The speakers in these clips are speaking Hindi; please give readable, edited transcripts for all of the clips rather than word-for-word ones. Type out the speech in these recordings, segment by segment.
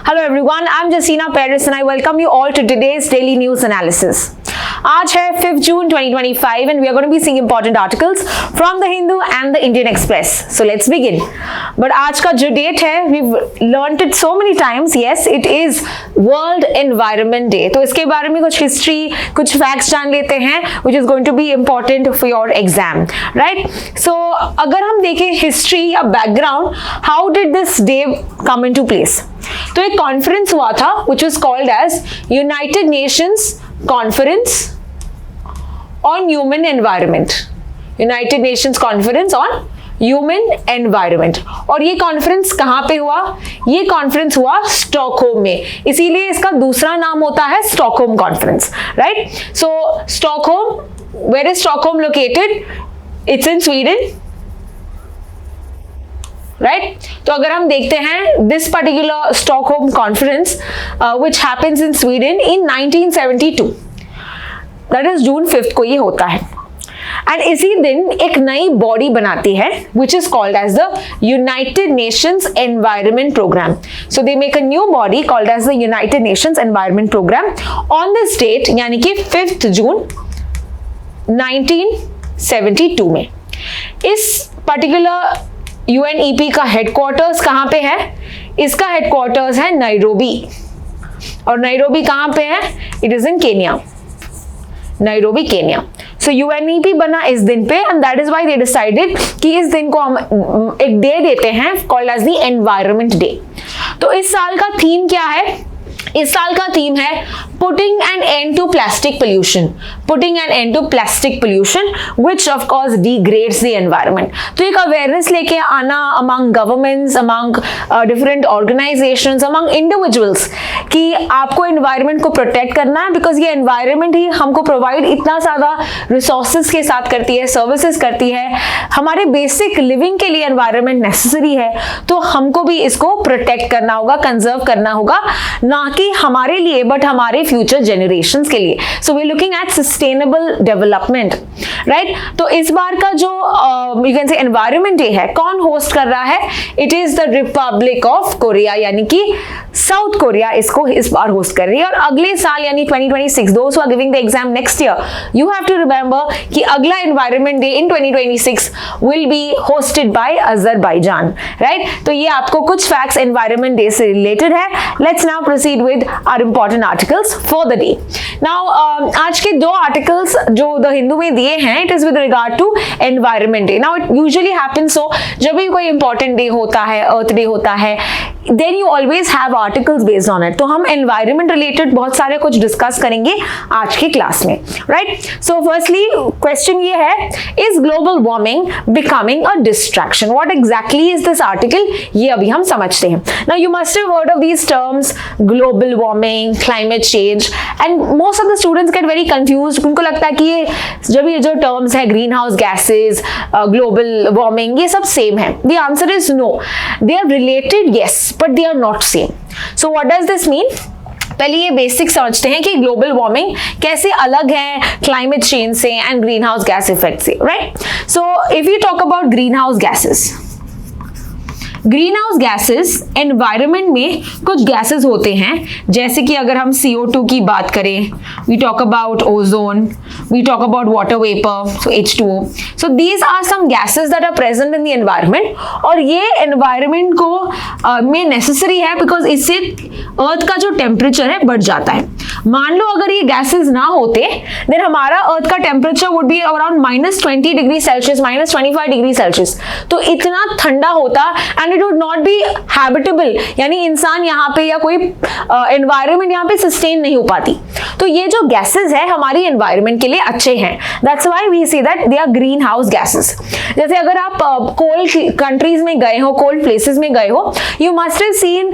Hello everyone, I'm Jasina Paris and I welcome you all to today's daily news analysis. आज है 5 June 2025 and we are going to be seeing important articles from the Hindu and the Indian Express. So let's begin. But आज का जो date है, we've learnt it so many times. Yes, it is World Environment Day. तो इसके बारे में कुछ history, कुछ facts जान लेते हैं, which is going to be important for your exam, right? So अगर हम देखें history या background, how did this day come into place? तो एक कॉन्फ्रेंस हुआ था which was called as United Nations Conference on Human Environment. United Nations Conference on Human Environment. और ये कॉन्फ्रेंस कहाँ पे हुआ? ये कॉन्फ्रेंस हुआ स्टॉकहोम में, इसीलिए इसका दूसरा नाम होता है Stockholm conference, right? So Stockholm, where is Stockholm located? It's in Sweden. Right तो अगर हम देखते हैं this particular Stockholm conference which happens in Sweden in 1972, that is जून 5 को ये होता है एंड इसी दिन एक नई बॉडी बनाती है which is called as the United Nations environment programme. So they make a new body called as the United Nations environment programme on this date, यानी कि 5 जून 1972 में. इस पर्टिकुलर UNEP का हेडक्वार्टर्स कहाँ पे है? इसका हेडक्वार्टर्स है नैरोबी, और नैरोबी कहाँ पे है? It is in Kenya, Nairobi Kenya. So UNEP बना इस दिन पे and that is why they decided कि इस दिन को हम एक डे देते हैं called as the environment day. तो इस साल का थीम क्या है? इस साल का थीम है putting an end to plastic pollution. Putting an end to plastic pollution which of course degrades the environment. तो एक अवेयरनेस लेके आना among governments, among different organisations, among individuals कि आपको एनवायरनमेंट को प्रोटेक्ट करना है, बिकॉज ये एनवायरनमेंट ही हमको प्रोवाइड इतना ज़्यादा रिसोर्सेज के साथ करती है, सर्विसेज करती है, हमारे बेसिक लिविंग के लिए एनवायरनमेंट नेसेसरी है. तो हमको भी इसको प्रोटेक्ट करना होगा, कंजर्व करना होगा, ना कि हमारे लिए बट हमारे फ्यूचर जनरेशंस के लिए. So we looking at sustainable development, right? तो इस बार का जो you can say environment day है, कौन होस्ट कर रहा है? It is the Republic of Korea, यानी कि साउथ कोरिया इसको इस बार होस्ट कर रही है. और अगले साल यानी 2026, दोस्त who are giving the exam next year, you have to remember कि अगला environment day in 2026 will be hosted by Azerbaijan, right? तो ये आपको कुछ फैक्ट्स एनवायरनमेंट डे से रिलेटेड है. Let's now proceed with our important articles for the day. Now आज के दो articles जो द हिंदू में दिए हैं, it is with regard to environment day. Now it usually happens so जब भी कोई important day होता है, earth day होता है, then you always have articles based on it. तो हम environment related बहुत सारे कुछ डिस्कस करेंगे आज की क्लास में, right? So firstly question ये है, is global warming becoming a distraction? What exactly is this article? ये अभी हम समझते हैं. Now you must have heard of these terms, global warming, climate change, and most of the students get very confused. उनको लगता है कि ये जो terms है green house gases, global warming, ये सब same है. The answer is no. They are related, yes, but they are not same. So what does this mean? पहले ये बेसिक समझते हैं कि ग्लोबल वार्मिंग कैसे अलग है क्लाइमेट चेंज से and greenhouse gas effect से, right? So if you talk about green house gases, green house gases environment में कुछ गैसेस होते हैं, जैसे कि अगर हम CO2 की बात करें, we talk about ozone, we talk about water vapour, so H2O. So these are some gases that are present in the environment, और ये एनवायरनमेंट को में नेसेसरी है बिकॉज इससे अर्थ का जो टेम्परेचर है बढ़ जाता है. मान लो अगर ये गैसेस ना होते देन हमारा अर्थ का temperature would be around -20 degree Celsius, -25 degree Celsius. तो इतना ठंडा होता and it would not be habitable, यानी इंसान यहाँ पे या कोई एनवायरनमेंट यहाँ पे सस्टेन नहीं हो पाती. तो ये जो गैसेस है हमारी एनवायरनमेंट के लिए अच्छे हैं. That's why we say that they are green house gases. जैसे अगर आप कोल्ड कंट्रीज में गए हो, कोल्ड प्लेसेस में गए हो, यू मस्ट हैव सीन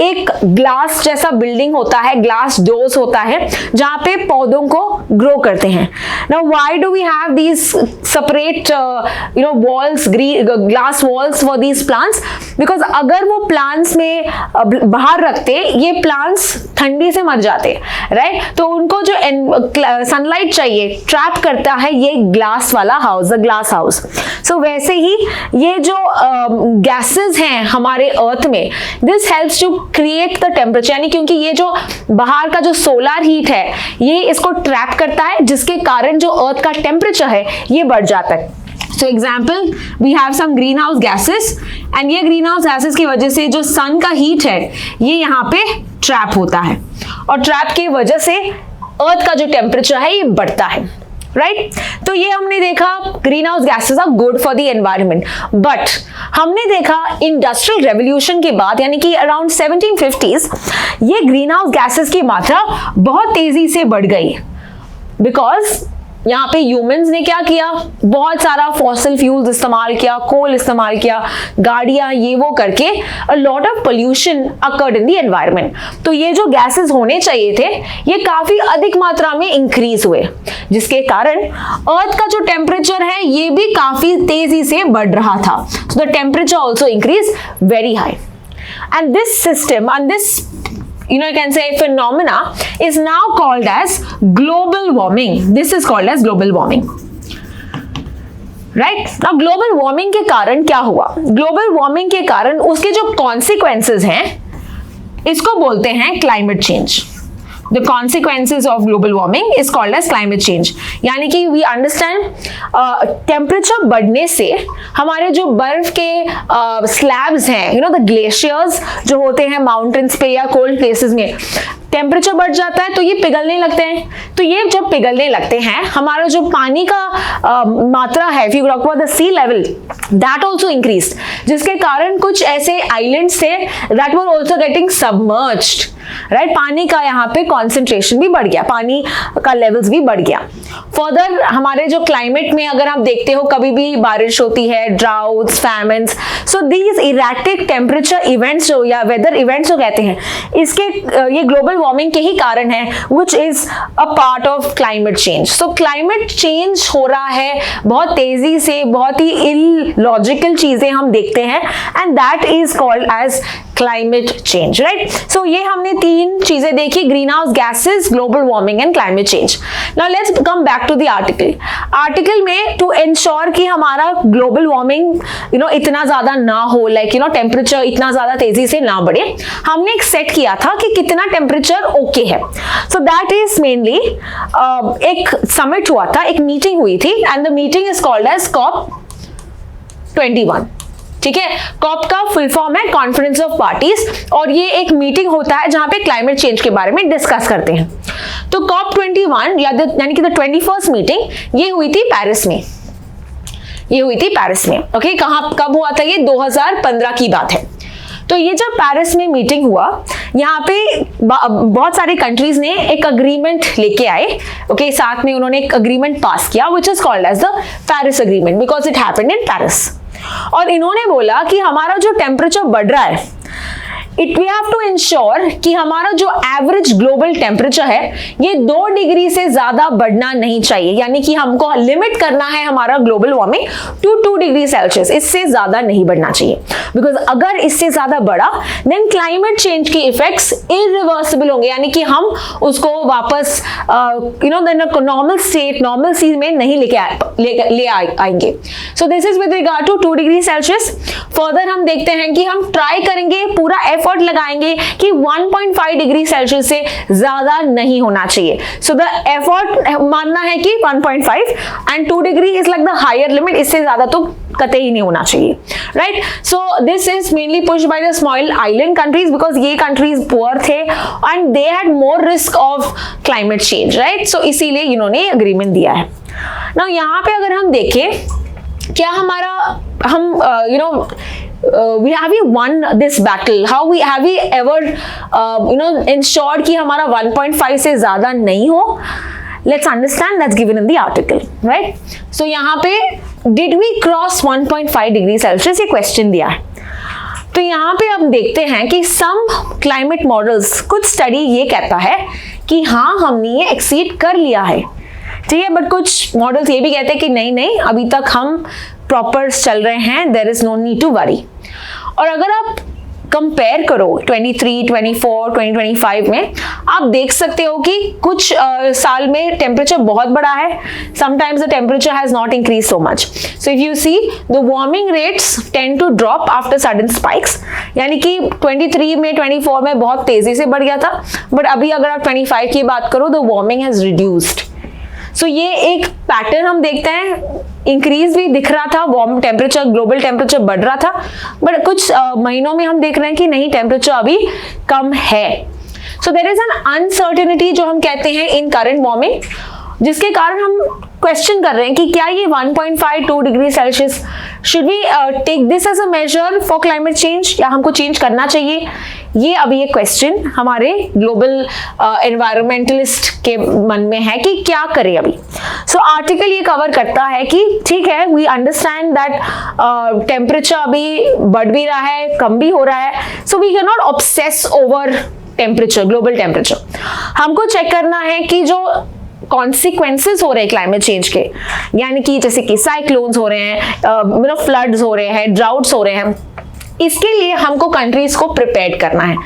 एक ग्लास जैसा बिल्डिंग होता है, ग्लास डोर्स होता है जहाँ पे पौधों को ग्रो करते हैं. Now why do we have these separate walls, glass walls for these plants? Because अगर वो प्लांट्स में बाहर रखते, ये प्लांट्स ठंडी से मर जाते, राइट? तो उनको जो सनलाइट चाहिए ट्रैप करता है ये ग्लास वाला house, the glass house. So वैसे ही ये जो गैसेस हैं हमारे अर्थ में, this helps to create the temperature, यानी क्योंकि ये जो बाहर का जो सोलर हीट है ये इसको ट्रैप करता है, जिसके कारण जो अर्थ का टेम्परेचर है ये बढ़ जाता है। So example, we have some green house gases, and ये ग्रीन हाउस गैसेस की वजह से जो सन का हीट है ये यहाँ पे ट्रैप होता है, और ट्रैप की वजह से अर्थ का जो टेम्परेचर है ये बढ़ता है, राइट? तो ये हमने देखा green house gases are good for the environment. But हमने देखा इंडस्ट्रियल रेवोल्यूशन के बाद, यानी कि अराउंड 1750s, ये ग्रीन हाउस गैसेस की मात्रा बहुत तेजी से बढ़ गई, बिकॉज यहाँ पे ह्यूमंस ने क्या किया, बहुत सारा फॉसिल फ्यूल्स इस्तेमाल किया, कोल इस्तेमाल किया, गाड़ियां ये वो करके अ lot of pollution occurred in the environment. तो ये जो गैसेस होने चाहिए थे ये काफी अधिक मात्रा में इंक्रीज हुए, जिसके कारण अर्थ का जो टेम्परेचर है ये भी काफी तेजी से बढ़ रहा था। So the temperature also increase very high, and this system and this you can say phenomena is now called as global warming. This is called as global warming, right? Now global warming के कारण क्या हुआ? global warming के कारण उसके जो consequences हैं इसको बोलते हैं climate change. The consequences of global warming is called as climate change. यानी कि we understand टेम्परेचर बढ़ने से हमारे जो बर्फ के स्लैब्स हैं, the glaciers जो होते हैं माउंटेन्स पे या कोल्ड प्लेसेस में, टेम्परेचर बढ़ जाता है तो ये पिघलने लगते हैं। तो ये जब पिघलने लगते हैं हमारा जो पानी का मात्रा है, if you talk about the sea level, that also increased, जिसके कारण कुछ ऐसे आइलैंड्स थे that were also getting submerged, right? पानी का यहाँ पे कॉन्सेंट्रेशन भी बढ़ गया, पानी का लेवल्स भी बढ़ गया। फर्दर हमारे जो क्लाइमेट में अगर आप देखते हो कभी भी बारिश होती है, droughts, famines, so these erratic temperature events जो या वेदर इवेंट्स जो कहते हैं, इसके ये ग्लोबल वार्मिंग के ही कारण है, which is a part of climate change. So climate change हो रहा है बहुत तेजी से, बहुत ही इलॉजिकल चीजें हम देखते हैं, and that is called as climate change, right? So ये हमने तीन चीजें देखी, green house gases, global warming and climate change. Now let's come back to the article. Article में टू इंश्योर कि हमारा ग्लोबल वार्मिंग इतना ज्यादा ना हो, लाइक टेम्परेचर इतना ज्यादा तेजी से ना बढ़े, हमने एक सेट किया था कि कितना टेम्परेचर ओके है। सो दैट इज मेनली एक समिट हुआ था, एक मीटिंग हुई थी, and the meeting is called as COP21। ठीक है, कॉप का फुल फॉर्म है कॉन्फ्रेंस ऑफ पार्टीज, और ये एक मीटिंग होता है जहां पे क्लाइमेट चेंज के बारे में डिस्कस करते हैं। तो COP21 यानी कि द 21st मीटिंग ये हुई थी पेरिस में, ओके? कब हुआ था ये? 2015 की बात है। तो ये जब पेरिस में मीटिंग हुआ, यहाँ पे बहुत सारे कंट्रीज ने एक अग्रीमेंट लेके आए, ओके? साथ में उन्होंने एक अग्रीमेंट पास किया which is called as the Paris agreement, because it happened in Paris. और इन्होंने बोला कि हमारा जो टेम्परेचर बढ़ रहा है, वी हैव टू इंश्योर कि हमारा जो एवरेज ग्लोबल टेम्परेचर है ये 2 डिग्री से ज्यादा बढ़ना नहीं चाहिए, यानी कि हमको लिमिट करना है हमारा global warming to 2 degree Celsius, इससे ज्यादा नहीं बढ़ना चाहिए। बिकॉज अगर इससे ज्यादा बढ़ा देन क्लाइमेट चेंज के इफेक्ट्स इरिवर्सिबल होंगे, यानी कि हम उसको वापस नॉर्मल स्टेट, नॉर्मल सी में नहीं ले आएंगे। So this is with regard to 2 degree Celsius. Further हम देखते हैं कि हम ट्राई करेंगे, पूरा एफर्ट लगाएंगे कि 1.5 डिग्री सेल्सियस से ज्यादा नहीं होना चाहिए। सो द एफर्ट मानना है कि 1.5 and 2 degree is like the higher limit, इससे ज्यादा तो कतई ही नहीं होना चाहिए, right? So this is mainly pushed by the small island countries, because ये कंट्रीज पुअर थे and they had more risk of climate change, right? So इसीलिए इन्होंने एग्रीमेंट दिया है। नाउ यहाँ पे अगर हम देखें क्या हमारा we have we won this battle, how we have we ever ensured कि हमारा 1.5 से ज्यादा नहीं हो? Let's understand, that's given in the article, right? So यहाँ पे did we cross 1.5 degree Celsius, ये क्वेश्चन दिया है। तो यहाँ पे हम देखते हैं कि सम क्लाइमेट मॉडल्स, कुछ स्टडी ये कहता है कि हाँ हमने ये एक्सीड कर लिया है, ठीक है, बट कुछ मॉडल्स ये भी कहते हैं कि नहीं अभी तक हम प्रॉपर चल रहे हैं, there is no need to worry. और अगर आप कंपेयर करो 23, 24, 2025 में, आप देख सकते हो कि कुछ साल में टेम्परेचर बहुत बड़ा है, sometimes the temperature has not increase so much. So if you see the warming rates tend to drop after sudden spikes, यानी कि 23 में 24 में बहुत तेजी से बढ़ गया था, बट अभी अगर आप 25 की बात करो द वार्मिंग हैज रिड्यूस्ड. सो ये एक पैटर्न हम देखते हैं, इंक्रीज भी दिख रहा था, वार्म टेम्परेचर, ग्लोबल टेम्परेचर बढ़ रहा था, बट कुछ महीनों में हम देख रहे हैं कि नहीं, टेम्परेचर अभी कम है. So there is an uncertainty जो हम कहते हैं इन करंट वार्मिंग, जिसके कारण हम क्वेश्चन कर रहे हैं कि क्या ये 1.52 degree Celsius, should we take this as a major for climate change, या हमको चेंज करना चाहिए. ये अभी एक क्वेश्चन हमारे ग्लोबल एनवायरमेंटलिस्ट के मन में है कि क्या करें अभी. सो आर्टिकल ये कवर करता है कि ठीक है, वी अंडरस्टैंड दैट टेम्परेचर अभी बढ़ भी रहा है, कम भी हो रहा है, so we can not obsess over temperature, global temperature. हमको चेक करना है कि जो कॉन्सिक्वेंसेस हो रहे हैं क्लाइमेट चेंज के, यानी कि जैसे कि साइक्लोन्स हो रहे हैं, फ्लड्स हो रहे हैं, ड्राउट्स हो रहे हैं, इसके लिए हमको कंट्रीज को प्रिपेयर करना है.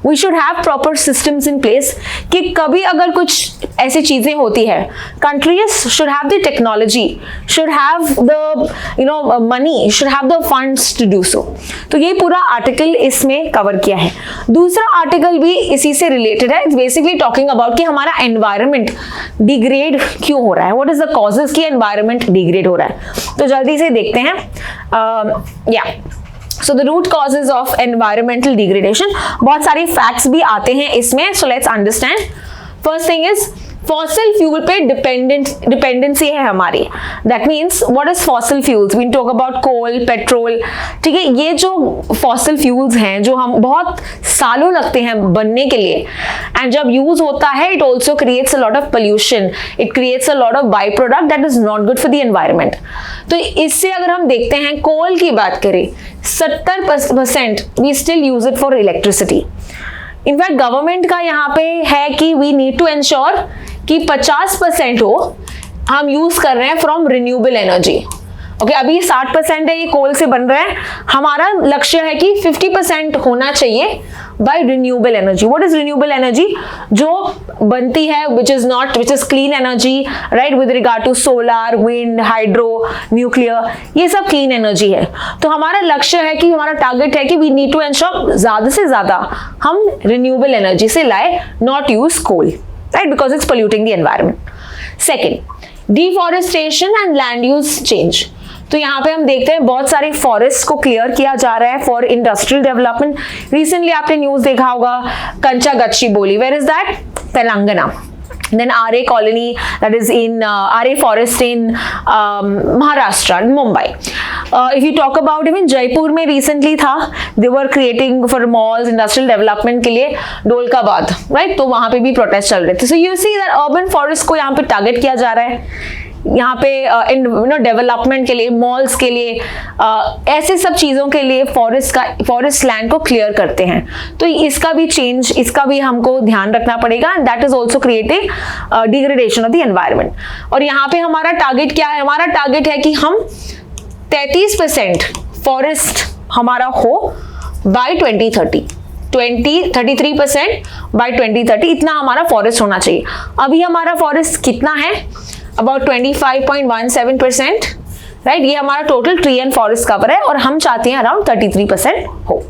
We should have proper systems in place कि कभी अगर कुछ ऐसी चीजें होती है, countries should have the technology, should have the money, should have the funds to do so. तो ये पूरा आर्टिकल इसमें कवर किया है. दूसरा आर्टिकल भी इसी से रिलेटेड है. इट्स बेसिकली टॉकिंग अबाउट कि हमारा एनवायरमेंट डिग्रेड क्यों हो रहा है, व्हाट इज द कॉजेस कि एनवायरमेंट डिग्रेड हो रहा है. तो जल्दी से देखते हैं. So the root causes of environmental degradation, बहुत सारे facts भी आते हैं इसमें. So let's understand. First thing is fossil fuel पे dependency है हमारी. That means what is fossil fuels? We talk about coal, petrol. ठीक है, ये जो fossil fuels हैं जो हम बहुत सालों लगते हैं बनने के लिए, and जब यूज होता है it also creates a lot of pollution. It creates a lot of byproduct that is not good for the environment. तो इससे अगर हम देखते हैं, कोल की बात करें, 70% we still use it for electricity. In fact government का यहाँ पे है कि वी नीड टू एंश्योर कि 50% हो हम यूज कर रहे हैं फ्रॉम रिन्यूएबल एनर्जी. ओके, अभी 60% है, ये कोल से बन रहा है. हमारा लक्ष्य है कि 50% होना चाहिए by renewable energy. What is renewable energy? जो बनती है which is clean energy, right, with regard to solar, wind, hydro, nuclear, ये सब क्लीन एनर्जी है. तो हमारा लक्ष्य है कि हमारा टारगेट है कि वी नीड टू एंश्योर ज्यादा से ज्यादा हम रिन्यूएबल एनर्जी से लाए, not use coal, right, because it's polluting the environment. Second, deforestation and land use change. तो यहाँ पे हम देखते हैं बहुत सारे फॉरेस्ट को क्लियर किया जा रहा है फॉर इंडस्ट्रियल डेवलपमेंट. रिसेंटली आपने न्यूज देखा होगा, Kanchagachibowli, where is that? Telangana. Then RA colony, that is in RA forest in Maharashtra, Mumbai. If you talk about even Jaipur में recently था, they were creating for malls, industrial development के लिए डोलकाबाद, right? तो वहाँ पे भी प्रोटेस्ट चल रहे थे. So you see that urban forest को यहाँ पे टारगेट किया जा रहा है. यहाँ पे डेवलपमेंट के लिए, मॉल्स के लिए, ऐसे सब चीज़ों के लिए फॉरेस्ट लैंड को क्लियर करते हैं. तो इसका भी चेंज, इसका भी हमको ध्यान रखना पड़ेगा. And that is also creating degradation of the environment. और यहाँ पे हमारा टारगेट क्या है? हमारा टारगेट है कि हम 33% फॉरेस्ट हमारा हो बाय 2030. 33% बाय 2030 इतना हमारा फॉरेस्ट होना चाहिए. अभी हमारा फॉरेस्ट कितना है? About 25.17%, right. ये हमारा total tree and forest cover है और हम चाहते हैं अराउंड 33% हो.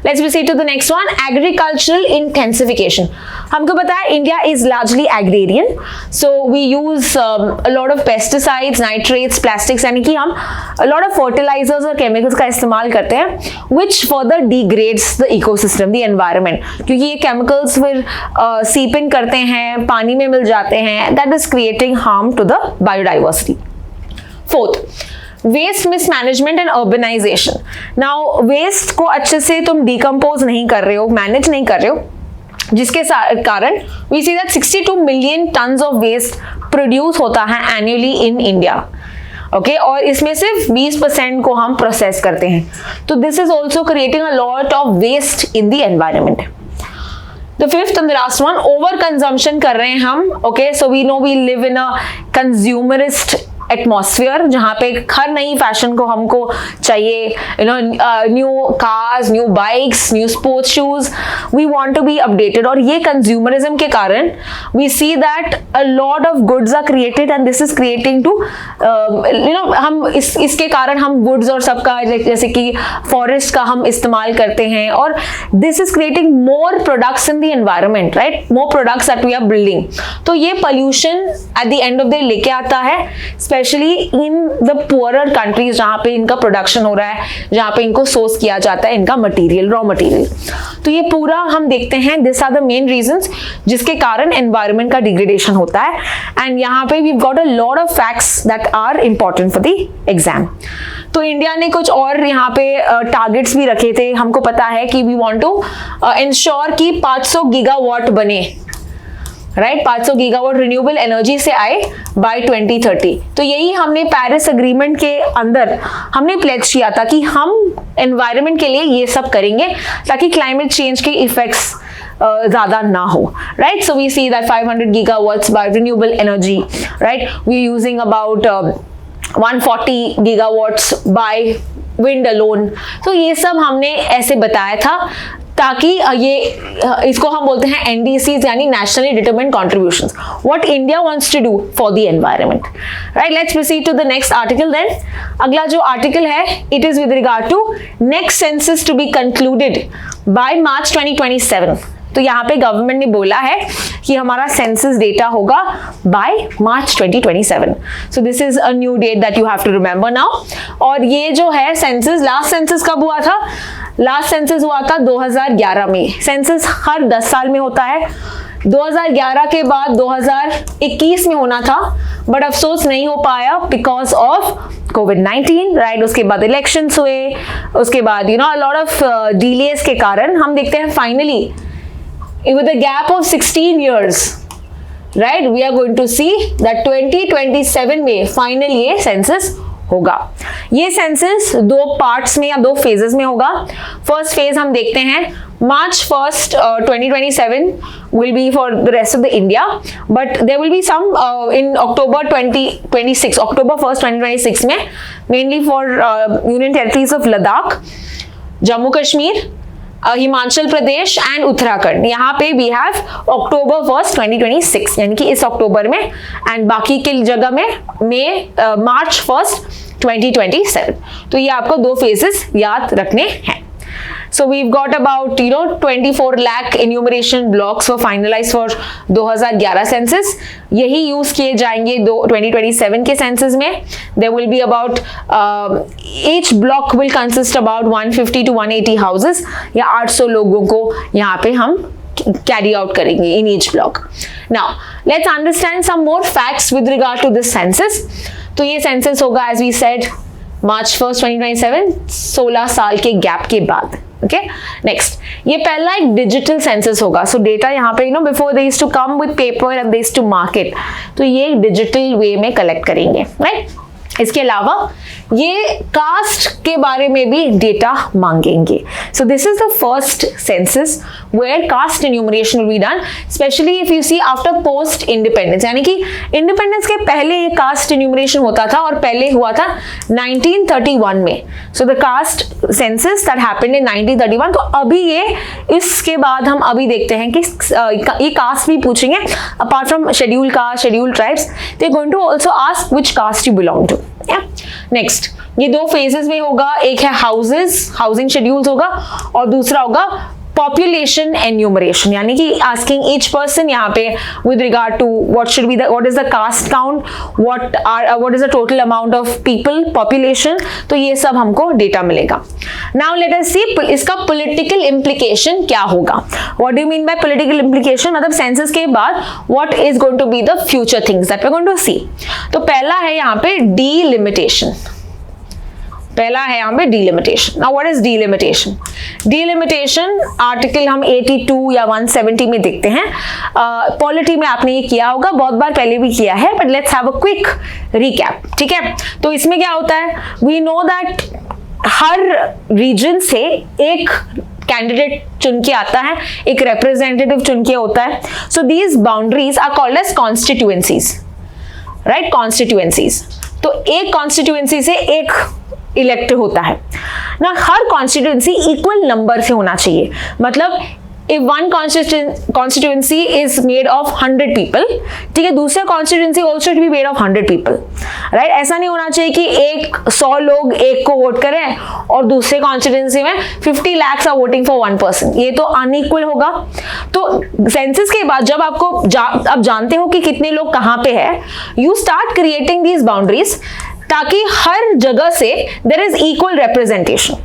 Let's proceed to the next one, agricultural intensification. हमको पता है India is largely agrarian, so we use a lot of pesticides, nitrates, plastics, यानी कि हम अ लॉट ऑफ फर्टिलाइजर्स और केमिकल्स का इस्तेमाल करते हैं, which further degrades the ecosystem, the environment, क्योंकि ये केमिकल्स फिर सीप इन करते हैं, पानी में मिल जाते हैं, that is creating harm to the biodiversity. Fourth, waste mismanagement and urbanisation. Now waste को अच्छे से तुम डिकम्पोज नहीं कर रहे हो, मैनेज नहीं कर रहे हो, जिसके कारण we see that 62 million tons of waste produce होता है एनुअली इन इंडिया. ओके, और इसमें सिर्फ 20% को हम प्रोसेस करते हैं. तो this is also creating a lot of waste in the environment. The fifth and the last one, over consumption कर रहे हैं हम. Okay, so we know we live in a consumerist atmosphere जहाँ पे हर नई फैशन को हमको चाहिए, new cars, new bikes, new sports shoes, we want to be updated. और ये कंज्यूमरिज्म के कारण we see that a lot of goods are created and this is creating to हम इसके कारण हम गुड्स और सबका जैसे कि फॉरेस्ट का हम इस्तेमाल करते हैं, और this is creating more products in the environment, right, more products that we are building. तो ये pollution at the end of the लेके आता है, specially in the poorer countries जहां पे इनका प्रोडक्शन हो रहा है, जहां पे इनको सोर्स किया जाता है इनका मटेरियल, रॉ मटेरियल। तो ये पूरा हम देखते हैं, this are the main reasons जिसके कारण एनवायरमेंट का डिग्रेडेशन होता है। एंड यहाँ पे we got a lot of facts that are important for the exam. तो इंडिया ने कुछ और यहाँ पे टारगेट्स भी रखे थे। हमको पता है कि वी वांट टू इंश्योर कि 500 गीगावाट बने, राइट, 500 गीगावाट रिन्यूएबल एनर्जी से आए बाय 2030। तो यही हमने पेरिस एग्रीमेंट के अंदर हमने प्लेज किया था कि हम एनवायरनमेंट के लिए ये सब करेंगे ताकि क्लाइमेट चेंज के इफेक्ट्स ज़्यादा ना हो, right. So we see that 500 gigawatts by renewable energy, right, we are using about 140 gigawatts by wind alone. तो ये सब हमने ऐसे बताया था ताकि ये इसको हम बोलते हैं एनडीसीज यानी nationally determined contributions, what India wants to do for the environment, right. Let's proceed to the next article then. अगला जो आर्टिकल है it is with regard to next census to be concluded by March 2027। तो यहाँ पे गवर्नमेंट ने बोला है कि हमारा सेंसस डेटा होगा by March 2027। So this is a new date that you have to remember now. और ये जो है सेंसस, लास्ट सेंसस कब हुआ था? लास्ट सेंसस हुआ था 2011 में। सेंसस हर 10 साल में होता है। 2011 के बाद 2021 में होना था, बट अफसोस नहीं हो पाया बिकॉज ऑफ कोविड-19, राइट। उसके बाद इलेक्शंस हुए, उसके बाद लॉट ऑफ डिलेज के कारण हम देखते हैं finally with a gap of 16 years, right, we are going to see that 2027 में फाइनल ये सेंसस होगा। ये सेंसस 2 पार्ट्स में या 2 फेजेस में होगा। फर्स्ट फेज हम देखते हैं March 1st 2027 will be for the rest of the India, but there will be some in October 2026, October 1st 2026 में mainly for Union Territories of Ladakh, Jammu Kashmir, Himachal Pradesh and Uttarakhand. यहाँ पे वी हैव October 1st 2026 यानी कि इस अक्टूबर में, एंड बाकी के जगह में March 1st 2027। तो ये आपको 2 फेजेस याद रखने हैं। So we've got about 24 lakh enumeration blocks were finalized for 2011 census. यही यूज किए जाएंगे 2027 के सेंसस में। There will be about each block will consist about 150 to 180 houses, या 800 लोगों को यहाँ पे हम carry out करेंगे in each block. Now let's understand some more facts with regard to this census. तो ये सेंसस होगा as we said March 1st 2027, 16 साल के गैप के बाद। ओके, नेक्स्ट, ये पहला एक डिजिटल सेंसस होगा। सो डेटा यहाँ पे before they used to come with paper and they used to market, तो ये डिजिटल वे में कलेक्ट करेंगे, राइट। इसके अलावा ये कास्ट के बारे में भी डेटा मांगेंगे। So this is the first census where caste enumeration will be done, especially if you see after post independence, यानी कि इंडिपेंडेंस के पहले ये कास्ट एन्यूमरेशन होता था, और पहले हुआ था 1931 में। So the caste census that happened in 1931। तो अभी ये इसके बाद हम अभी देखते हैं कि ये कास्ट भी पूछेंगे, apart from schedule caste, schedule tribes, they are going to also ask which caste you belong to. Next, ये 2 फेजेस में होगा, एक है हाउसिंग शेड्यूल्स होगा, और दूसरा होगा पॉपुलेशन एन्यूमरेशन, यानी कि आस्किंग ईच पर्सन यहाँ पे with regard to what is the caste count, what is the total amount of people, population. तो ये सब हमको डेटा मिलेगा। नाउ लेट अस सी इसका पॉलिटिकल इम्प्लीकेशन क्या होगा। What do you mean by political implication? मतलब सेंसस के बाद what is going to be the future things that we are going to see. तो पहला है यहाँ पे डीलिमिटेशन। पहला है यहाँ पे delimitation. Now what is delimitation? Delimitation article हम 82 या 170 में देखते हैं। पॉलिटी में आपने ये किया होगा, बहुत बार पहले भी किया है, but let's have a quick recap, ठीक है। तो इसमें क्या होता है, वी नो दैट हर रीजन से एक कैंडिडेट चुन के आता है, एक रिप्रेजेंटेटिव चुन के होता है। So these boundaries are called as constituencies, right, constituencies. तो एक कॉन्स्टिट्यूएंसी से एक इलेक्ट होता है ना। हर कॉन्स्टिट्यूएंसी इक्वल नंबर से होना चाहिए, मतलब if one constituency is made of 100 people, ठीक है, दूसरा constituency also to be made of 100 people, right? ऐसा नहीं होना चाहिए कि 100 लोग एक को वोट करें और दूसरे constituency में 50 lakhs are voting for one person, ये तो अनइक्वल होगा। तो सेंसस के बाद जब आपको आप जानते हो कि कितने लोग कहाँ पे है, you start creating these boundaries ताकि हर जगह से there is equal representation,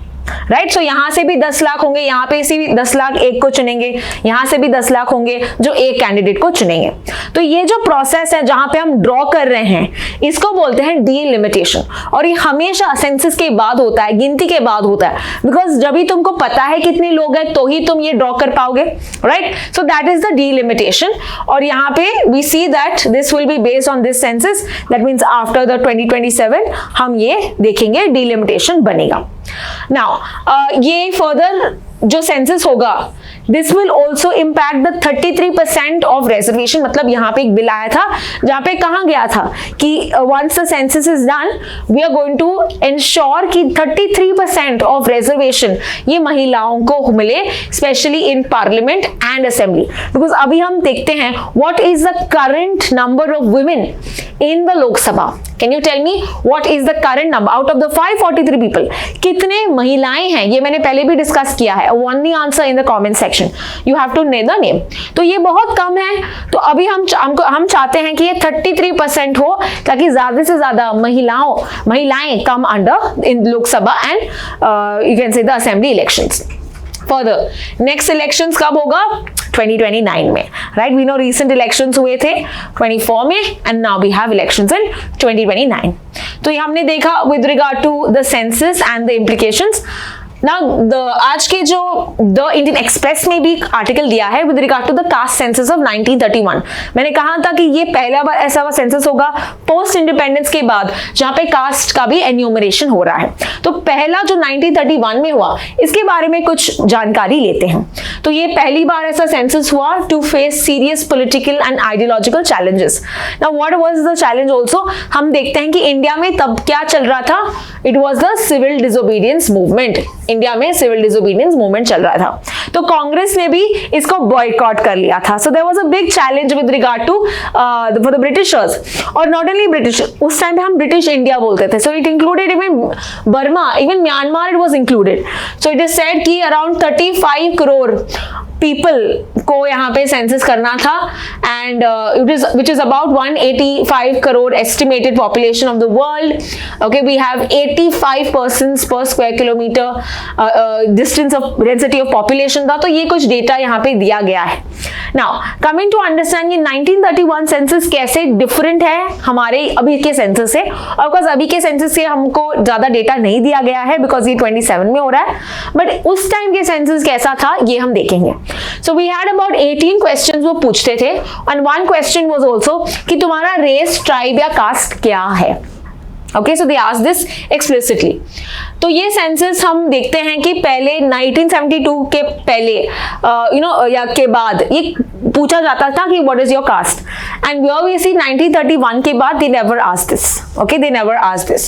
right. So यहां से भी 10 लाख होंगे, यहां पे से भी 10 लाख एक को चुनेंगे, यहां से भी 10 लाख होंगे जो एक कैंडिडेट को चुनेंगे। तो ये जो प्रोसेस है जहां पे हम ड्रॉ कर रहे हैं, इसको बोलते हैं डीलिमिटेशन, और ये हमेशा सेंसस के बाद होता है, गिनती के बाद होता है, बिकॉज जब भी तुमको पता है कितने लोग हैं तो ही तुम ये ड्रॉ कर पाओगे, right. So that is the delimitation, और यहाँ पे we see that this will be based on this census, that means after the 2027 हम ये देखेंगे डीलिमिटेशन बनेगा। नाउ ये फर्दर जो सेंसस होगा, this will also impact the 33% of reservation. मतलब यहाँ पे एक बिल आया था जहाँ पे कहा गया था कि once the census is done we are going to ensure कि 33% ऑफ रिजर्वेशन ये महिलाओं को मिले, especially in parliament and assembly. Because अभी हम देखते हैं what is the current number of women in the Lok Sabha. Can you tell me what is the current number out of the 543 people, कितने महिलाएं हैं? ये मैंने पहले भी डिस्कस किया है। One the answer in the comment section, you have to nay the name. तो ये बहुत कम है, तो अभी हम चाहते हैं कि ये 33% हो ताकि ज्यादा से ज्यादा महिलाएं come under in Lok Sabha and you can say the assembly elections. Further next elections कब होगा? 2029 में, right. We know recent elections हुए थे 24 में and now we have elections in 2029। तो ये हमने देखा with regard to the census and the implications. Now आज के जो द इंडियन एक्सप्रेस में भी आर्टिकल दिया है with regard to the caste census of 1931। मैंने कहा था कि ये पहला बार ऐसा सेंसस होगा पोस्ट इंडिपेंडेंस के बाद जहां पे कास्ट का भी एन्यूमरेशन हो रहा है। तो पहला जो 1931 में हुआ, इसके बारे में कुछ जानकारी लेते हैं। तो ये पहली बार ऐसा सेंसस हुआ to face serious political and ideological challenges. Now what was the challenge also, हम देखते हैं कि इंडिया में तब क्या चल रहा था। It was the civil disobedience movement. India में सिविल डिसोबीडियंस मूवमेंट चल रहा था, तो कांग्रेस ने भी इसको बॉयकॉट कर लिया था। So there was a big challenge with regard to for the Britishers, और नॉट ओनली ब्रिटिश, उस टाइम पे हम ब्रिटिश इंडिया बोलते थे। So it included even Burma, even Myanmar it was included. So it is said कि अराउंड 35 करोड़ पीपल को यहाँ पे सेंसस करना था, एंड which is about 185 crore estimated population of the world. Okay, we have 85 persons per square kilometer distance of density of population था। तो ये कुछ डेटा यहाँ पे दिया गया है। Now coming to understand ये 1931 सेंसस कैसे डिफरेंट है हमारे अभी के सेंसस से। ऑफ कोर्स अभी के सेंसस से हमको ज्यादा डेटा नहीं दिया गया है बिकॉज ये 27 में हो रहा है, बट उस टाइम के सेंसस कैसा था ये हम देखेंगे। So we had about 18 questions वो पूछते थे, and one question was also कि तुम्हारा रेस, ट्राइब या कास्ट क्या है। Okay, so they asked this explicitly. तो ये सेंसस हम देखते हैं कि पहले 1972 के पहले या के बाद ये पूछा जाता था कि what is your caste, and here we see 1931 के बाद they never asked this. Okay, they never asked this.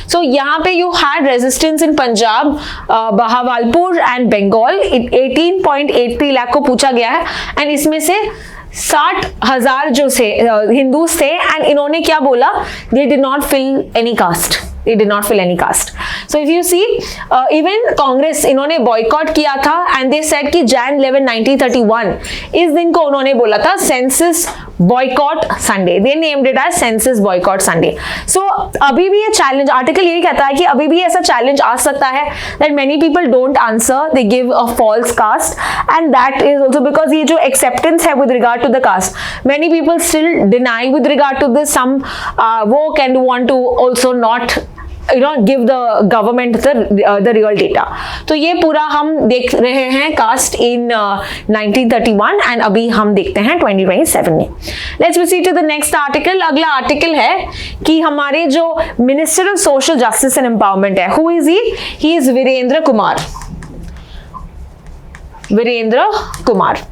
So यहाँ पे you had resistance in Punjab, Bahawalpur and Bengal. 18.83 lakh को पूछा गया है, and इसमें से 60,000 जो से हिंदूज थे, एंड इन्होंने क्या बोला, they did not fill any caste. They did not fill any caste. So if you see, even Congress इन्होंने बॉयकॉट किया था, and they said कि Jan 11, 1931 इस दिन को उन्होंने बोला था census boycott Sunday. They named it as census boycott Sunday. So अभी भी ये चैलेंज, आर्टिकल यही कहता है कि अभी भी ऐसा चैलेंज आ सकता है that many people don't answer, they give a false caste, and that is also because ये जो acceptance है with regard to the caste, many people still deny with regard to this. Some woke and want to also not give the government the real data. तो ये पूरा हम देख रहे हैं कास्ट इन 1931, एंड अभी हम देखते हैं 2027 में। Let's proceed to the next article. अगला आर्टिकल है कि हमारे जो minister of social justice and empowerment है, who is he is Virendra Kumar. Virendra Kumar,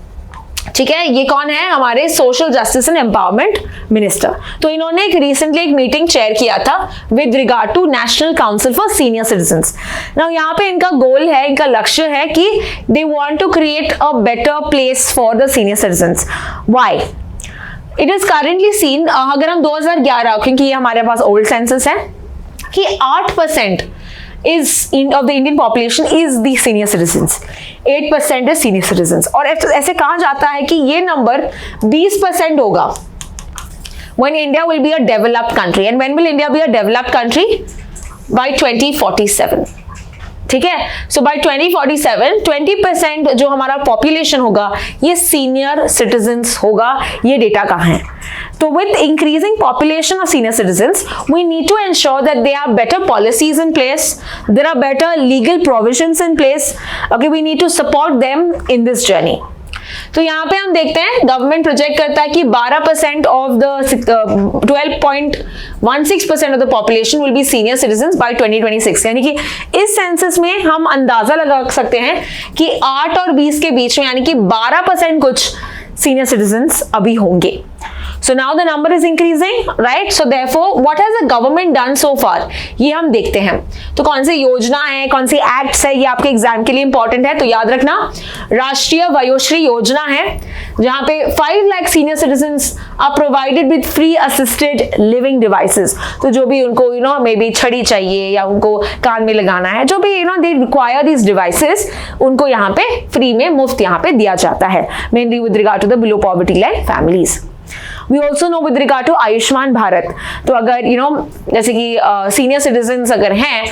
ठीक है, ये कौन है? हमारे social justice and empowerment minister. तो इन्होंने एक रिसेंटली एक मीटिंग चेयर किया था with regard to national council for senior citizens. Now यहाँ पे इनका गोल है, इनका लक्ष्य है कि they want to create a better place for the senior citizens. Why? It is currently seen, अगर हम 2011, क्योंकि ये हमारे पास ओल्ड सेंसस है, कि 8% of the Indian population is the senior citizens, 8% is senior citizens, और ऐसे कहा जाता है कि ये नंबर 20% होगा when India will be a developed country. And when will India be a developed country? By 2047. ठीक है, सो बाय 2047 20% जो हमारा पॉपुलेशन होगा ये सीनियर सिटीजन्स होगा। ये डेटा कहाँ है? तो with increasing population of senior citizens we need to ensure that they are better policies in place, there are better legal provisions in place. Okay, we need to support them in this journey. तो यहाँ पे हम देखते हैं गवर्नमेंट प्रोजेक्ट करता है कि 12% of the 12.16% of the population will be senior citizens by 2026। यानी कि इस सेंसस में हम अंदाजा लगा सकते हैं कि 8 और 20 के बीच में, यानी कि 12% कुछ सीनियर सिटीजंस अभी होंगे। So now the number is increasing, right? So therefore, what has the government done so far? ये हम देखते हैं। तो कौन सी योजना है, कौन सी एक्ट्स है, ये आपके एग्जाम के लिए इंपॉर्टेंट है, तो याद रखना। राष्ट्रीय वयोश्री योजना है, जहां पे 5 lakh senior citizens are provided with free assisted living devices. तो जो भी उनको मे बी छड़ी चाहिए या उनको कान में लगाना है, जो भी दे रिक्वायर दिस डिवाइसेस, उनको यहाँ पे फ्री में, मुफ्त यहाँ पे दिया जाता है, mainly with regard to the below poverty line families. We also know with regard to Ayushman Bharat, तो अगर जैसे कि सीनियर सिटीजन्स अगर हैं,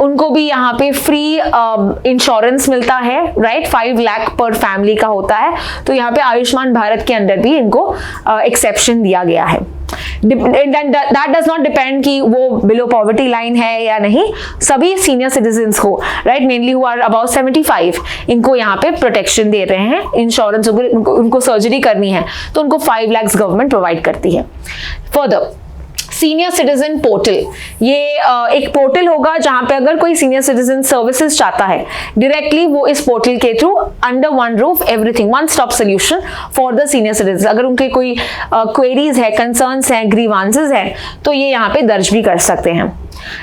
उनको भी यहाँ पे फ्री इंश्योरेंस मिलता है, राइट? 5 लाख पर फैमिली का होता है। तो यहाँ पे आयुष्मान भारत के अंदर भी इनको एक्सेप्शन दिया गया है। That does not depend कि वो बिलो पॉवर्टी लाइन है या नहीं, सभी सीनियर सिटीजन्स को, right, mainly who are about 75, इनको यहाँ पे प्रोटेक्शन दे रहे हैं। इंश्योरेंस, उनको सर्जरी करनी है तो उनको 5 लाख गवर्नमेंट प्रोवाइड करती है। फर्दर, सीनियर सिटीजन पोर्टल, ये एक पोर्टल होगा जहां पे अगर कोई सीनियर सिटीजन सर्विसेज चाहता है, डायरेक्टली वो इस पोर्टल के through under one roof everything, one stop solution for the senior citizen. अगर उनके कोई क्वेरीज है, कंसर्न्स हैं, ग्रीवांसेस हैं, तो ये यहाँ पे दर्ज भी कर सकते हैं।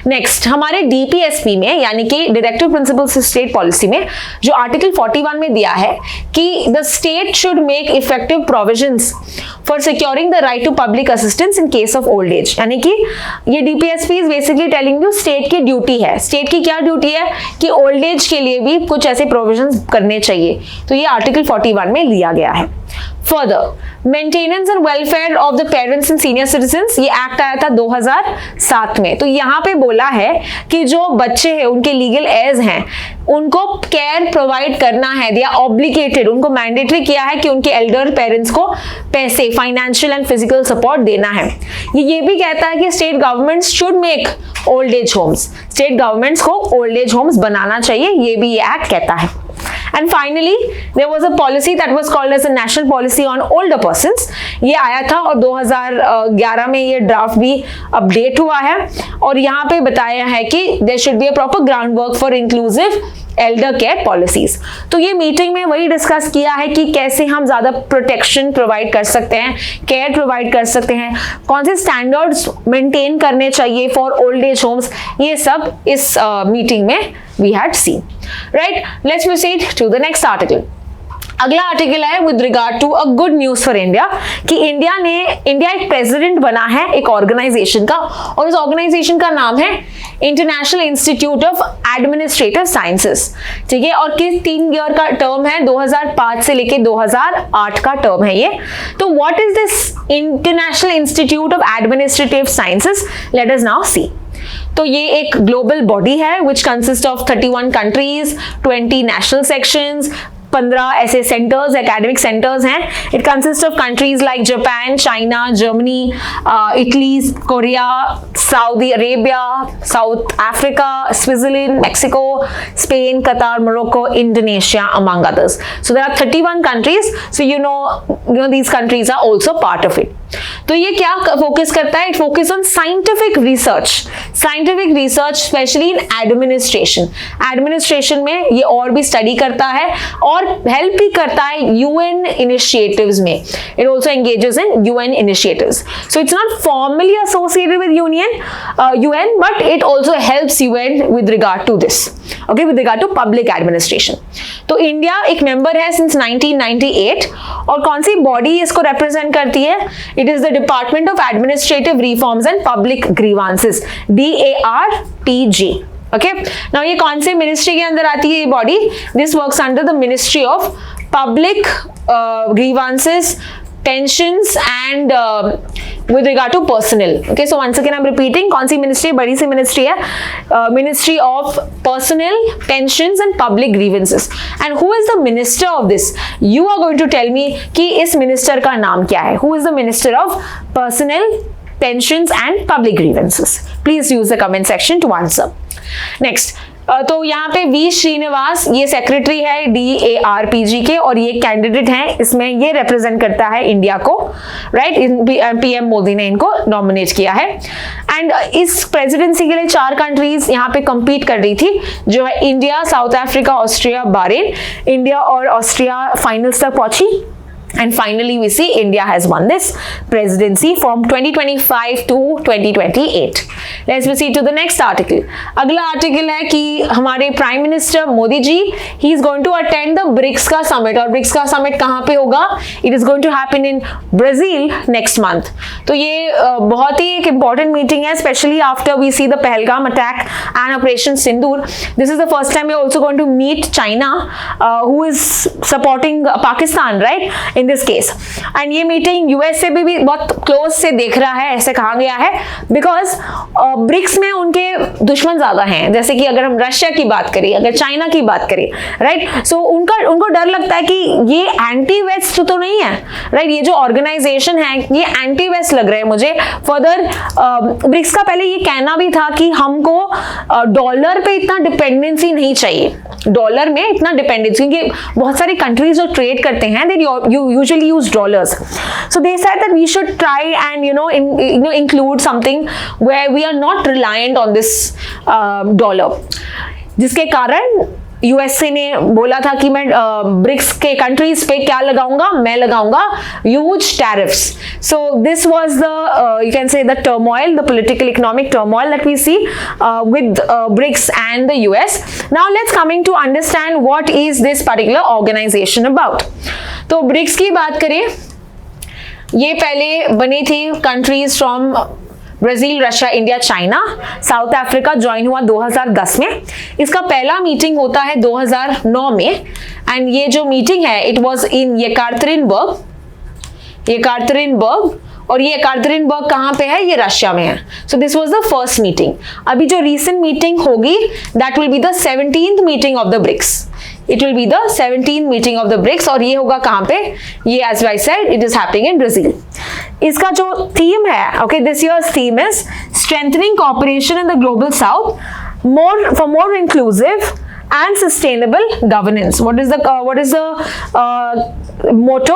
नेक्स्ट, हमारे डीपीएसपी में, यानी कि डायरेक्टिव प्रिंसिपल्स स्टेट पॉलिसी में, जो आर्टिकल 41 में दिया है कि the state should make effective provisions for securing the right to public assistance in case of old age. यानी कि ये DPSP is basically telling you state की ड्यूटी है। स्टेट की क्या ड्यूटी है कि ओल्ड एज के लिए भी कुछ ऐसे प्रोविजंस करने चाहिए। तो ये आर्टिकल 41 में लिया गया है। Further, maintenance and welfare of the parents and senior citizens, ये एक्ट आया था 2007 में। तो यहाँ पे बोला है कि जो बच्चे हैं, उनके लीगल एज हैं, उनको केयर प्रोवाइड करना है, दे आर ऑब्लिगेटेड, उनको मैंडेटरी किया है कि उनके एल्डर पेरेंट्स को पैसे, फाइनेंशियल एंड फिजिकल सपोर्ट देना है। ये भी कहता है कि state governments should make old age homes, state governments को ओल्ड एज होम्स बनाना चाहिए, ये भी ये एक्ट कहता है। And finally, there was a policy that was called as a national policy on older persons. ये आया था और 2011 में ये ड्राफ्ट भी अपडेट हुआ है और यहाँ पे बताया है कि there should be a proper groundwork for inclusive Elder care policies. तो ये मीटिंग में वही डिस्कस किया है कि कैसे हम ज्यादा प्रोटेक्शन प्रोवाइड कर सकते हैं, केयर प्रोवाइड कर सकते हैं, कौन से स्टैंडर्ड्स मेंटेन करने चाहिए फॉर ओल्ड एज होम्स, ये सब इस मीटिंग में we had seen. Right, let's proceed to the next article. अगला आर्टिकल है with regard to a good news for India कि इंडिया एक प्रेसिडेंट बना है एक ऑर्गेनाइजेशन का, और उस ऑर्गेनाइजेशन का नाम है international institute of administrative sciences. ठीक है, और किस 3 ईयर का टर्म है, 2005 से लेके 2008 का टर्म है ये। तो what is this international institute of administrative sciences? Let us now see. तो ये एक ग्लोबल बॉडी है which consist of 31 countries, 20 national sections, 15 ऐसे सेंटर्स, एकेडमिक सेंटर्स हैं। It consist of countries like Japan, China, Germany, Italy, Korea, Saudi Arabia, South Africa, Switzerland, Mexico, Spain, Qatar, Morocco, Indonesia, among others. So there are 31 countries. So you know these countries are also part of it. तो ये क्या फोकस करता है? It focus on scientific research specially in administration. Administration में ये और भी स्टडी करता है और और हेल्प भी करता है यूएन इनिशिएटिव्स में. It also engages in UN initiatives. So it's not formally associated with UN but it also helps UN with regard to this. Okay, with regard to public administration. तो इंडिया एक मेंबर है सिंस 1998 और कौन सी बॉडी इसको रिप्रेजेंट करती है? It is the department of administrative reforms and public grievances, DARPG. Okay, now ये कौन से मिनिस्ट्री के अंदर आती है ये body? This works under the ministry of public grievances, pensions and with regard to personnel. Okay, so once again I'm repeating, कौन सी मिनिस्ट्री? बड़ी सी मिनिस्ट्री है, ministry of personnel, pensions and public grievances. And who is the minister of this? You are going to tell me कि इस मिनिस्टर का नाम क्या है. Who is the minister of personnel, pensions and public grievances? Please use the comment section to answer. Next, तो यहाँ पे वी श्रीनिवास ये सेक्रेटरी है DARPG के और ये कैंडिडेट हैं. इसमें ये रिप्रेजेंट करता है इंडिया को, राइट? PM मोदी ने इनको नॉमिनेट किया है. एंड इस प्रेसिडेंसी के लिए 4 कंट्रीज यहाँ पे compete कर रही थी, जो है India, south Africa, Austria, Bahrain. India और ऑस्ट्रिया फाइनल्स तक पहुंची. And finally we see India has won this presidency from 2025 to 2028. Let's proceed to the next article. अगला आर्टिकल है कि हमारे prime minister Modi ji he is going to attend the BRICS का समिट. और BRICS का समिट कहाँ पे होगा? It is going to happen in Brazil next month. तो ये बहुत ही एक important meeting है, especially after we see the Pahalgam attack and Operation Sindoor. This is the first time we are also going to meet China, who is supporting Pakistan, right? In this case. And ये मीटिंग यूएस से भी बहुत क्लोज से देख रहा है, ऐसे कहा गया है, बिकॉज ब्रिक्स में उनके दुश्मन ज्यादा हैं. जैसे कि अगर हम रशिया की बात करें, अगर चाइना की बात करें, राइट? सो उनको डर लगता है कि ये एंटी वेस्ट तो नहीं है, राइट? ये जो ऑर्गेनाइजेशन है ये एंटी वेस्ट लग रहे हैं मुझे. फर्दर ब्रिक्स का पहले ये कहना भी था कि हमको डॉलर पे इतना डिपेंडेंसी नहीं चाहिए, डॉलर में इतना डिपेंडेंसी, क्योंकि बहुत सारी कंट्रीज जो ट्रेड करते हैं दे usually use dollars. So they said that we should try and include something where we are not reliant on this dollar. जिसके कारण यूएसए ने बोला था कि मैं ब्रिक्स के कंट्रीज पे क्या लगाऊंगा? मैं लगाऊंगा huge tariffs. So this was the you can say the turmoil, the political economic turmoil that we see with BRICS and the US. Now let's coming to understand what is this particular organization about. तो ब्रिक्स की बात करें, ये पहले बनी थी countries from Brazil, Russia, India, China. South Africa join हुआ 2010 में. इसका पहला मीटिंग होता है 2009 में. एंड ये जो मीटिंग है इट वाज इन येकातेरिनबर्ग. और ये येकातेरिनबर्ग कहाँ पे है? ये रशिया में है. So this was the first meeting. अभी जो रीसेंट मीटिंग होगी that will be the 17th meeting of the BRICS. It will be the 17th meeting of the BRICS और ये होगा कहाँ पे? ये as I said it is happening in Brazil. इसका जो थीम है, okay, this year's theme is strengthening cooperation in the global south, for more inclusive and sustainable governance. What is the motto?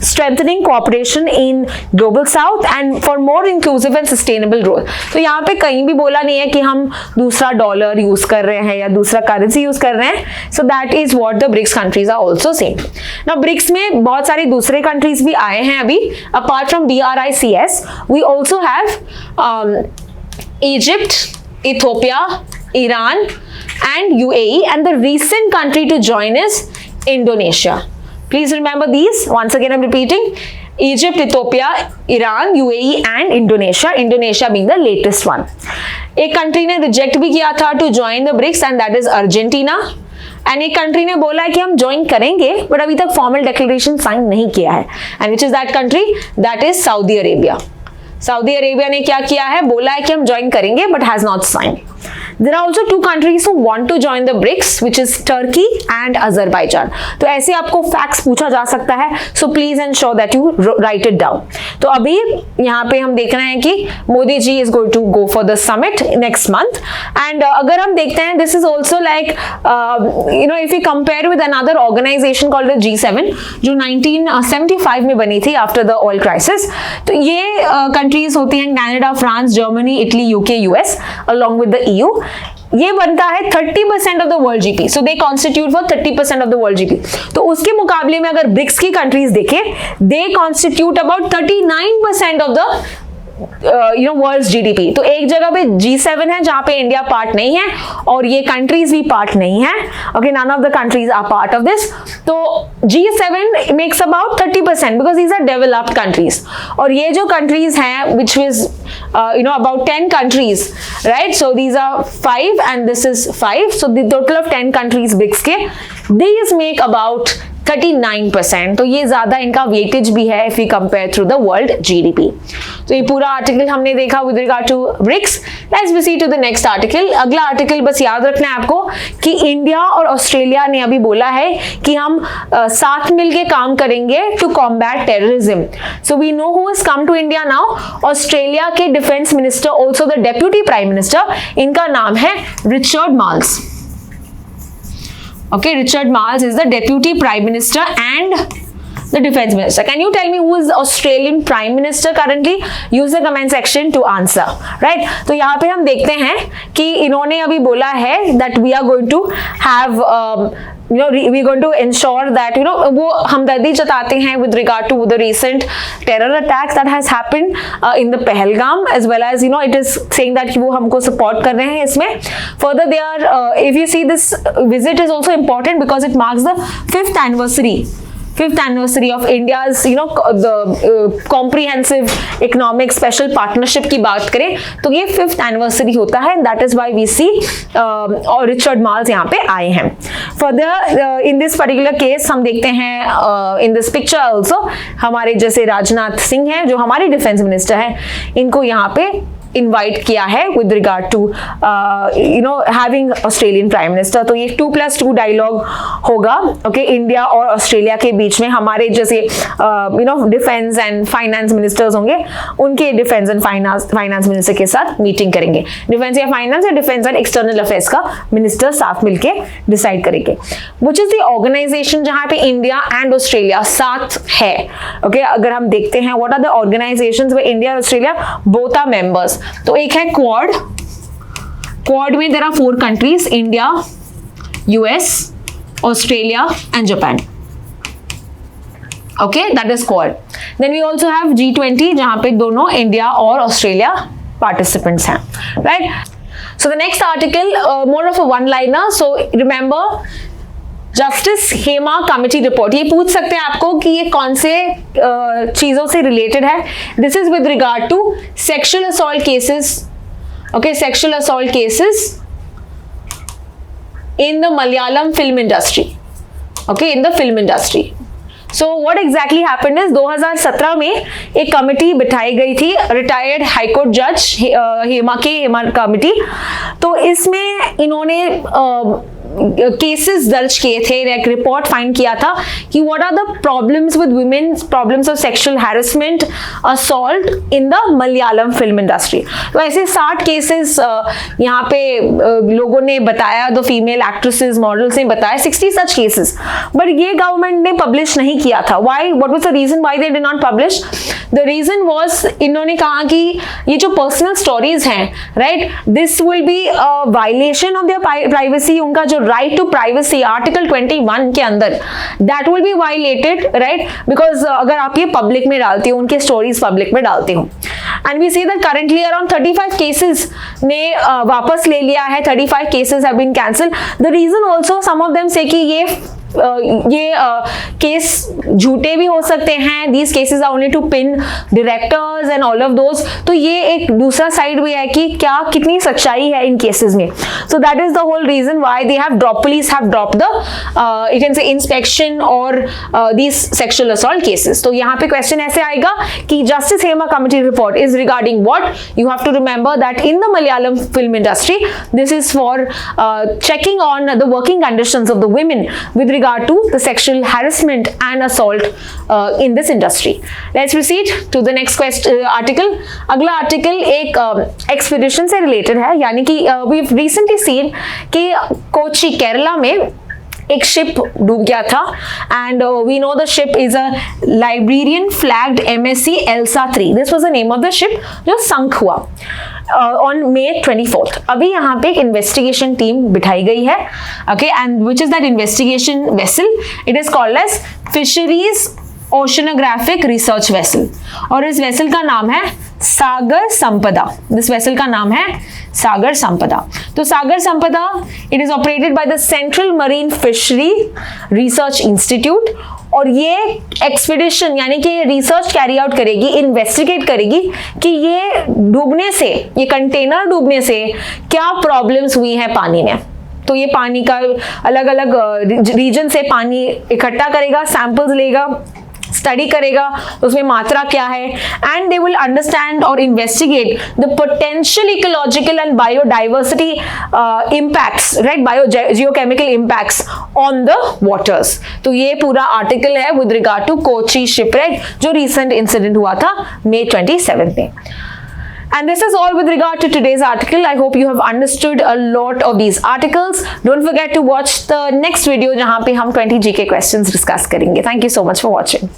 Strengthening cooperation in global south and for more inclusive and sustainable growth. तो यहाँ पे कहीं भी बोला नहीं है कि हम दूसरा डॉलर यूज कर रहे हैं या दूसरा करेंसी यूज कर रहे हैं. So that is what the BRICS countries are also saying. Now BRICS में बहुत सारे दूसरे कंट्रीज भी आए हैं अभी. Apart from BRICS, we also have Egypt, Ethiopia, Iran and UAE, and the recent country to join is Indonesia. Please remember these. Once again I'm repeating: Egypt, Ethiopia, Iran, UAE and Indonesia. Indonesia being the latest one. एक कंट्री ने रिजेक्ट भी किया था to join the BRICS and that is Argentina. And एक कंट्री ने बोला है कि हम ज्वाइन करेंगे बट अभी तक फॉर्मल डिक्लेरेशन साइन नहीं किया है. And which is that country? That is Saudi Arabia. Saudi Arabia ने क्या किया है? बोला है कि हम ज्वाइन करेंगे but has not sign. There are also 2 countries who want to join the BRICS, which is Turkey and Azerbaijan. तो ऐसे आपको फैक्ट्स पूछा जा सकता है. So please ensure that you write it down. तो अभी यहाँ पे हम देख रहे हैं कि Modi ji is going to go for the summit next month. And अगर हम देखते हैं, this is also like if we compare with another organization called the G7, जो 1975 में बनी थी after the oil crisis. तो ये countries होती हैं Canada, France, Germany, Italy, UK, US along with the EU. ये बनता है 30% of the world GP, so they constitute for 30% of the world GP. तो उसके मुकाबले में अगर ब्रिक्स की कंट्रीज देखें, they constitute about 39% of the world GDP. तो एक जगह पे G7 है जहां पे इंडिया पार्ट नहीं है और ये कंट्रीज भी पार्ट नहीं है, okay, none of the countries are part of this. तो G7 makes about 30% because these are developed countries, और ये जो कंट्रीज हैं which is about 10 countries, right? So these are 5 and this is 5, so the total of 10 countries BRICS के, these make about 39%। तो ये ज्यादा इनका वेटेज भी है if we compare through the world GDP। तो ये पूरा आर्टिकल हमने देखा with regard to BRICS। Let's proceed to the next article। अगला आर्टिकल बस याद रखना है आपको कि इंडिया और ऑस्ट्रेलिया ने अभी बोला है कि हम साथ मिलके काम करेंगे to combat terrorism। So we know who has come to India now। Australia के defence minister, also the deputy prime minister, इनका नाम है Richard Marles. Okay, Richard Marles is the Deputy Prime Minister and the Defense Minister. Can you tell me who is the Australian Prime Minister currently? Use the comment section to answer. Right? तो यहाँ पे हम देखते हैं कि इन्होंने अभी बोला है that we are going to have we're going to ensure that वो हमदर्दी जताते हैं with regard to the recent terror attacks that has happened in the Pahalgam, as well as it is saying that वो हमको support कर रहे हैं इसमें। Further they are if you see this visit is also important because it marks the 5th anniversary of India's the comprehensive economic special partnership की बात करें तो ये 5th anniversary होता है, and that is why we see और रिचर्ड मार्ल्स यहाँ पे आए हैं। Further in this particular case हम देखते हैं in this picture also हमारे जैसे राजनाथ सिंह हैं जो हमारे डिफेंस मिनिस्टर हैं, इनको यहाँ पे इनवाइट किया है with regard to having Australian prime minister. तो ये 2+2 डायलॉग होगा, ओके, इंडिया और ऑस्ट्रेलिया के बीच में। हमारे जैसे डिफेंस एंड फाइनेंस मिनिस्टर्स होंगे, उनके डिफेंस एंड फाइनेंस मिनिस्टर के साथ मीटिंग करेंगे। डिफेंस या फाइनेंस या डिफेंस एंड एक्सटर्नल अफेयर्स का मिनिस्टर साथ मिलके डिसाइड करेंगे। विच इज द ऑर्गेनाइजेशन जहां पे इंडिया एंड ऑस्ट्रेलिया साथ है, ओके। अगर हम देखते हैं what are the organizations where India और ऑस्ट्रेलिया बोथ आर मेंबर्स, तो एक है क्वाड में there are 4 countries, India, US, Australia and Japan, okay, that is Quad. Then we also have G20 जहां पे दोनों इंडिया और ऑस्ट्रेलिया पार्टिसिपेंट्स हैं, right. So the next article more of a one liner, so remember Justice Hema committee report. ये पूछ सकते हैं आपको कि ये कौन से चीजों से रिलेटेड है। This is with regard to sexual assault cases, okay, sexual assault cases in the Malayalam film industry, okay, in the film industry. So what exactly happened is 2017 में एक कमिटी बिठाई गई थी, रिटायर्ड हाईकोर्ट जज हेमा कमिटी। तो इसमें इन्होंने केसेस दर्ज किए थे, एक रिपोर्ट फाइंड किया था कि what are the problems with women, problems of sexual harassment, assault in the Malayalam film industry. तो ऐसे 60 केसेस यहाँ पे लोगों ने बताया, दो फीमेल एक्ट्रेसेस मॉडल्स ने बताया 60 सच केसेस, बट ये गवर्नमेंट ने पब्लिश नहीं किया था। Why, what was the reason why they did not publish? The reason was इन्होंने कहा कि ये जो पर्सनल स्टोरीज हैं, right, this will be a violation of their privacy, उनका जो राइट टू प्राइवेसी आर्टिकल 21 के अंदर, that will be violated, right, because अगर आप ये पब्लिक में डालते हो, उनके स्टोरीज पब्लिक में डालते हो। And we see that currently around 35 cases ने वापस ले लिया है, 35 cases have been cancelled. The reason also some of them say कि ये केस झूठे भी हो सकते हैं, these cases are only to pin directors and all of those. तो ये एक दूसरा साइड भी है कि क्या कितनी सच्चाई है इन केसेस में। So that is the whole reason why they have drop, police have drop the you can say inspection और दीज सेक्सुअल असॉल्ट केसेस। तो यहाँ पे क्वेश्चन ऐसे आएगा कि justice Hema committee report is regarding what? You have to remember that in the Malayalam film industry this is for checking on the working conditions of the women with regard to the sexual harassment and assault in this industry. Let's proceed to the next article. अगला आर्टिकल एक एक्सपीडिशन से रिलेटेड है, यानी कि we've recently seen कि कोची केरला में एक शिप डूब गया था and we know the ship is a Liberian flagged MSC Elsa 3. This was the name of the ship जो संक हुआ ऑन May 24th. अभी यहाँ पे एक इन्वेस्टिगेशन टीम बिठाई गई है, okay, and which is that investigation vessel? It is called as fisheries oceanographic research vessel, और इस वेसल का नाम है सागर संपदा. दिस वेसल का नाम है सागर संपदा. तो सागर संपदा, it is operated by the central marine fishery research institute, और ये एक्सपीडिशन यानी कि ये रिसर्च कैरी आउट करेगी, इन्वेस्टिगेट करेगी कि ये डूबने से, ये कंटेनर डूबने से क्या प्रॉब्लम्स हुई हैं पानी में. तो ये पानी का अलग अलग रीजन से पानी इकट्ठा करेगा, सैंपल्स लेगा, स्टडी करेगा उसमें मात्रा क्या है, एंड दे विल अंडरस्टैंड और investigate the potential ecological and biodiversity impacts, right, geochemical impacts on the waters. तो ये पूरा आर्टिकल है with regard to Kochi shipwreck जो रिसेंट इंसिडेंट हुआ था May 27 में. And this is all with regard to today's article. I hope you have understood a lot of these articles. Don't forget to watch the next video जहाँ पे हम 20 GK questions discuss करेंगे. Thank you so much for watching.